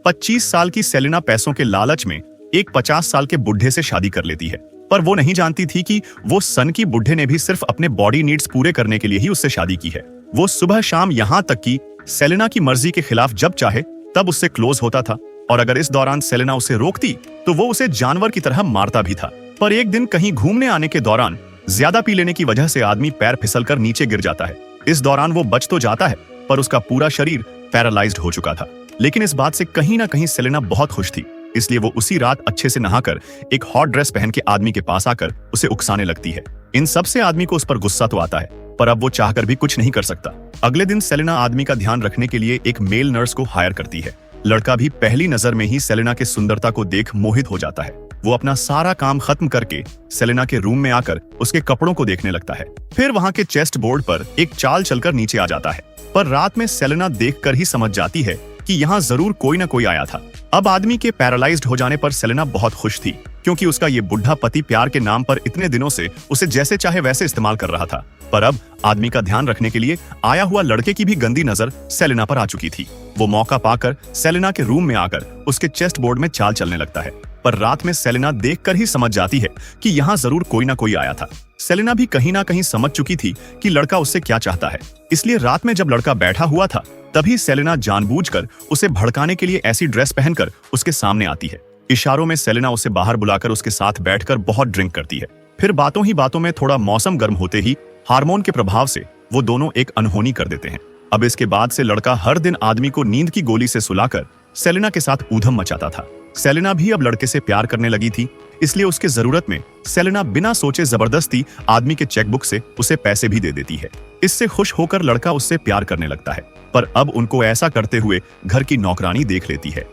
25 साल की सेलिना पैसों के लालच में एक 50 साल के बुढ़े से शादी कर लेती है, पर वो नहीं जानती थी कि वो सन की बुढ़े ने भी सिर्फ अपने बॉडी नीड्स पूरे करने के लिए ही उससे शादी की है। वो सुबह शाम यहाँ तक कि सेलिना की मर्जी के खिलाफ जब चाहे तब उससे क्लोज होता था, और अगर इस दौरान सेलिना उसे रोकती तो वो उसे जानवर की तरह मारता भी था। पर एक दिन कहीं घूमने आने के दौरान ज्यादा पी लेने की वजह से आदमी पैर फिसलकर नीचे गिर जाता है। इस दौरान वो बच तो जाता है, पर उसका पूरा शरीर पैरालाइज्ड हो चुका था। लेकिन इस बात से कहीं ना कहीं सेलिना बहुत खुश थी, इसलिए वो उसी रात अच्छे से नहाकर एक हॉट ड्रेस पहन के आदमी के पास आकर उसे उकसाने लगती है। इन सब से आदमी को उस पर गुस्सा तो आता है, पर अब वो चाहकर भी कुछ नहीं कर सकता। अगले दिन सेलिना आदमी का ध्यान रखने के लिए एक मेल नर्स को हायर करती है। लड़का भी पहली नजर में ही सेलिना के सुंदरता को देख मोहित हो जाता है। वो अपना सारा काम खत्म करके सेलिना के रूम में आकर उसके कपड़ों को देखने लगता है। फिर वहाँ के चेस्ट बोर्ड पर एक चाल चलकर नीचे आ जाता है, पर रात में सेलिना देखकर ही समझ जाती है कि यहाँ जरूर कोई न कोई आया था। अब आदमी के पैरालाइज्ड हो जाने पर सेलिना बहुत खुश थी, क्योंकि उसका ये बुढ़ा पति प्यार के नाम पर इतने दिनों से उसे जैसे चाहे वैसे इस्तेमाल कर रहा था। पर अब आदमी का ध्यान रखने के लिए आया हुआ लड़के की भी गंदी नजर सेलिना पर आ चुकी थी। वो मौका पाकर सेलिना के रूम में आकर उसके चेस्ट बोर्ड में चाल चलने लगता है, पर रात में सेलिना देखकर ही समझ जाती है कि यहाँ जरूर कोई ना कोई आया था। सेलिना भी कहीं ना कहीं समझ चुकी थी कि लड़का उससे क्या चाहता है, इसलिए रात में जब लड़का बैठा हुआ था तभी सेलिना जानबूझकर उसे भड़काने के लिए ऐसी ड्रेस पहनकर उसके सामने आती है। इशारों में सेलिना उसे बाहर बुलाकर उसके साथ बैठकर बहुत ड्रिंक करती है। फिर बातों ही बातों में थोड़ा मौसम गर्म होते ही हार्मोन के प्रभाव से वो दोनों एक अनहोनी कर देते हैं। अब इसके बाद से लड़का हर दिन आदमी को नींद की गोली से सुलाकर सेलिना के साथ ऊधम मचाता था। सेलिना भी अब लड़के से प्यार करने लगी थी, इसलिए उसके जरूरत में सेलिना बिना सोचे जबरदस्ती आदमी के चेकबुक से उसे पैसे भी दे देती है। इससे खुश होकर लड़का उससे प्यार करने लगता है, पर अब उनको ऐसा करते हुए घर की नौकरानी देख लेती है।